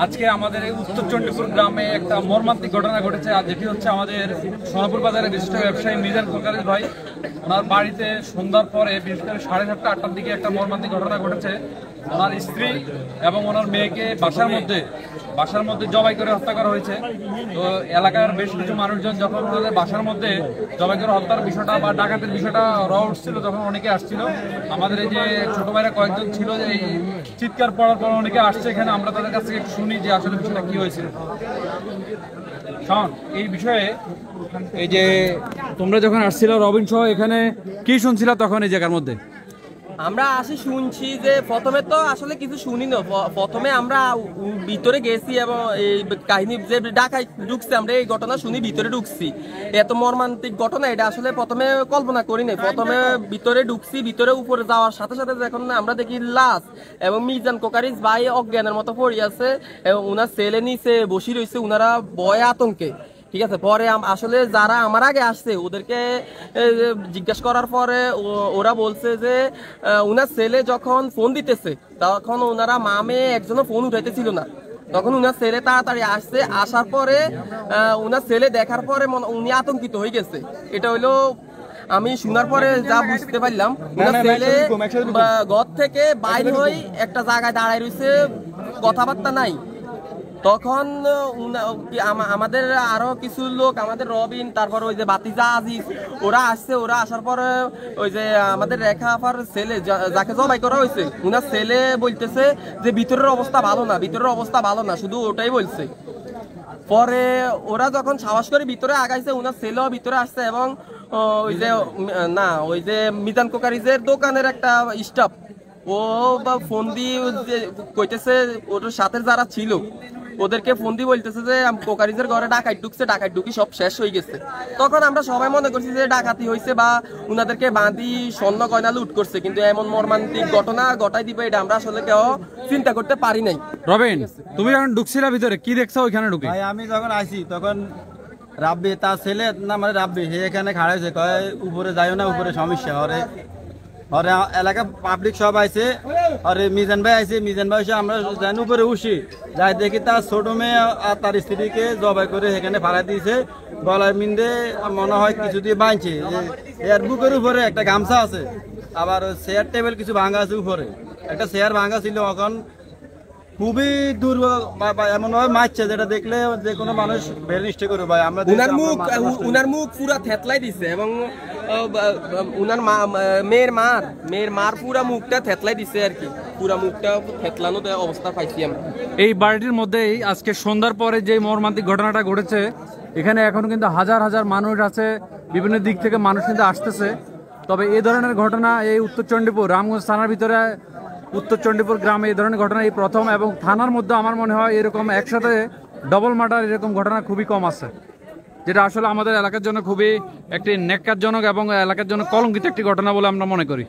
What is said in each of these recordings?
আজকে আমাদের এই উত্তর চণ্ডীপুর গ্রামে একটা মর্মান্তিক ঘটনা ঘটেছে, আর যেটি হচ্ছে আমাদের সোনাপুর বাজারের বিশিষ্ট ব্যবসায়ী মিজান কোকারিজ ভাই, ওনার বাড়িতে সন্ধ্যার পরে বিশেষ করে 7:30 8টার দিকে একটা মর্মান্তিক ঘটনা ঘটেছে। ওনার স্ত্রী এবং ওনার মেয়েকে বাসার মধ্যে জবাই করে হত্যা করা হয়েছে। তো এলাকার বেশ কিছু মানুষজন যখন ওনাদের বাসার মধ্যে জবাই করে হত্যার বিষয়টা বা ডাকাতের বিষয়টা উঠছিল, তখন অনেকে আসছিল। আমাদের এই যে ছোট ভাইরা কয়েকজন ছিল, এই চিৎকার পড়ার পর অনেকে আসছে এখানে, আমরা তাদের কাছ থেকে একটু শুনি যে আসলে বিষয়টা কি হয়েছিল। এই বিষয়ে এই যে তোমরা যখন আসছিল রবিন সহ, এখানে কি শুনছিল তখন এই জায়গার মধ্যে? আমরা আসি শুনছি যে প্রথমে তো আসলে কিছু শুনি না, প্রথমে আমরা ভিতরে গেছি এবং এই কাহিনী যে ঢাকায় ঢুকছে, আমরা এই ঘটনা শুনি ভিতরে ঢুকছি। এত মর্মান্তিক ঘটনা এটা আসলে প্রথমে কল্পনা করি নাই। প্রথমে ভিতরে ঢুকছি, ভিতরে উপরে যাওয়ার সাথে সাথে যখন আমরা দেখি লাশ এবং মিজান কোকারিজ ভাই অজ্ঞানের মতো পড়ে আছে এবং উনার ছেলে নিচে বসে রয়েছে, উনারা ভয়ে আতঙ্কে। ঠিক আছে, পরে আসলে যারা আমার আগে আসছে ওদেরকে জিজ্ঞাসা করার পরে ওরা বলছে যে উনার ছেলে যখন ফোন দিতেছে তখন ওনারা মামে একজনও ফোন উঠাইতেছিল না। তখন উনার ছেলে তাড়াতাড়ি আসছে, আসার পরে উনার ছেলে দেখার পরে উনি আতঙ্কিত হয়ে গেছে। এটা হইলো আমি শোনার পরে যা বুঝতে পারলাম। উনার ছেলে ঘর থেকে বাইরে হয়ে একটা জায়গায় দাঁড়ায় রয়েছে, কথাবার্তা নাই। তখন আমাদের আরো কিছু লোক, আমাদের রবিন, তারপর ওই যে বাতিজা আজিজ, ওরা আসছে। ওরা আসার পরে ওই যে আমাদের রেখা আপার ছেলে যাকে জবাই করা হয়েছে, উনার ছেলে বলতেছে যে ভিতরের অবস্থা ভালো না, ভিতরের অবস্থা ভালো না, শুধু ওটাই বলছে। পরে ওরা যখন সাহস করে ভিতরে আগাইছে, উনার ছেলেও ভিতরে আসছে এবং ওই যে মিজান কোকারিজের দোকানের একটা স্টাফ, ও বা ফোন দিয়ে কইতেছে ওর সাথে যারা ছিল ওদেরকে ফোন দিয়ে বলতেছে যে কোকারিজের ঘরে ডাকাত ঢুকছে, ডাকাত ঢুকি সব শেষ হয়ে গেছে। তখন আমরা সবাই মনে করছি যে ডাকাতি হয়েছে বা উনাদেরকে বাঁধি স্বর্ণ গয়না লুট করছে, কিন্তু এমন মর্মান্তিক ঘটনা ঘটাই দিবে এটা আমরা আসলে কেউ চিন্তা করতে পারি নাই। রবিন, তুমি যখন ঢুকছিলা ভিতরে কি দেখছো ওইখানে ঢুকে? ভাই আমি যখন আইছি তখন রাব্বি, তার ছেলে না মানে রাব্বি, হে এখানে খাড়া হয়েছে, কয় উপরে যাইও না, উপরে সমস্যা। ওরে এলাকা পাবলিক সব আইছে, আরে মিজান ভাই আইছে, মিজান ভাই এসে আমরা যাই উপরে উঠি, যাই দেখি তার ছোট মেয়ে আর তার স্ত্রীকে জবাই করে এখানে ফাড়া দিয়েছে, গলায় মিন্দে মনে হয় কিছু দিয়ে বাঁধছে। এর বুকের উপরে একটা গামছা আছে, আবার চেয়ার টেবিল কিছু ভাঙা আছে, উপরে একটা চেয়ার ভাঙা ছিল। এখন খুবই দুর্বল এমন ভাবে মারছে যেটা দেখলে যে কোনো মানুষ বের নিষ্ঠে করবে। ভাই আমরা উনার মুখ পুরা থেতলাই দিছে এবং উনার মেয়ের মার পুরা মুখটা থেতলাই দিছে আর কি, পুরা মুখটা থেতলানো অবস্থা পাইছি আমরা। এই বাড়িটির মধ্যেই আজকে সন্ধ্যার পরে যে মর্মান্তিক ঘটনাটা ঘটেছে, এখানে এখন কিন্তু হাজার হাজার মানুষ আছে, বিভিন্ন দিক থেকে মানুষ কিন্তু আসতেছে। তবে এই ধরনের ঘটনা এই উত্তর চণ্ডীপুর রামগঞ্জ থানার ভিতরে, উত্তর চণ্ডীপুর গ্রামে এই ধরনের ঘটনা এই প্রথম, এবং থানার মধ্যে আমার মনে হয় এরকম একসাথে ডবল মার্ডার এরকম ঘটনা খুবই কম আছে, যেটা আসলে আমাদের এলাকার জন্য খুবই একটি ন্যাক্কারজনক এবং এলাকার জন্য কলঙ্কিত একটি ঘটনা বলে আমরা মনে করি।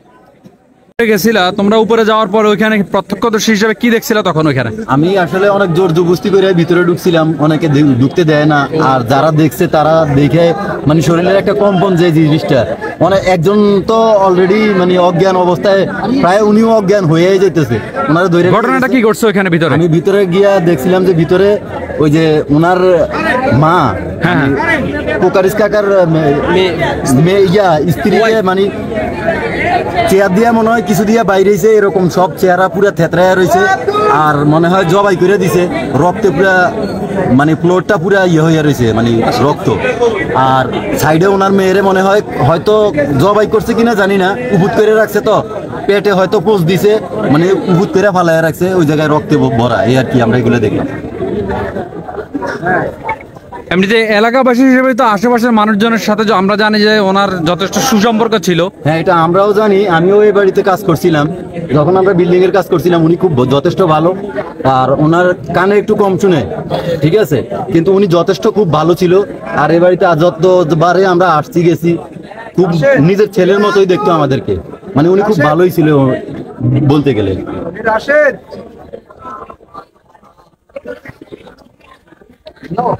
গেছিলা তোমরা উপরে যাওয়ার পর ওইখানে প্রত্যক্ষদর্শী হিসেবে কি দেখছিলা তখন? ওইখানে আমি আসলে অনেক জোর জবরদস্তি করে ভিতরে ঢুকছিলাম, অনেকে ঢুকতে দেয় না, আর যারা দেখছে তারা দেখে মানে শরীরের একটা কম্পন যে জিনিসটা, মানে একজন তো অলরেডি মানে অজ্ঞান অবস্থায়, প্রায় উনিও অজ্ঞান হয়ে যেতেছে। ওনারা ধরে ঘটনাটা কি করছে ওইখানে ভিতরে? আমি ভিতরে গিয়া দেখছিলাম যে ভিতরে ওই যে ওনার মা কোকারিজ কাকার স্ত্রীকে মানে চেয়ার দিয়া মনে হয় কিছু দিয়া বাইরেছে, এরকম সব চেহারা পুরা থেতরাইয়া রয়েছে, আর মনে হয় জবাই করে দিছে, রক্তে পুরা মানে ফ্লোরটা পুরা ইয়ে হয়ে রয়েছে মানে রক্ত। আর সাইডে ওনার মেয়েরে মনে হয় হয়তো জবাই করছে কিনা জানি না, উপুত করে রাখছে, তো পেটে হয়তো পোষ দিছে, মানে উপুত করে ফালাইয়া রাখছে, ওই জায়গায় রক্তে ভরা। এই আর কি আমরা এগুলো দেখলাম। এমনিতে এলাকাবাসী হিসেবে তো আশেপাশের মানুষজনের সাথে আমরা জানি যে ওনার যথেষ্ট সুসম্পর্ক ছিল। হ্যাঁ, এটা আমরাও জানি, আমিও এই বাড়িতে কাজ করছিলাম, যখন আমরা বিল্ডিং এর কাজ করছিলাম উনি খুব যথেষ্ট ভালো, আর ওনার কানে একটু কম শুনে, ঠিক আছে, কিন্তু উনি যথেষ্ট খুব ভালো ছিল। আর এই বাড়িতে যতবারে আমরা আসছি গেছি, খুব নিজের ছেলের মতোই দেখতো আমাদেরকে, মানে উনি খুব ভালোই ছিল বলতে গেলে। No.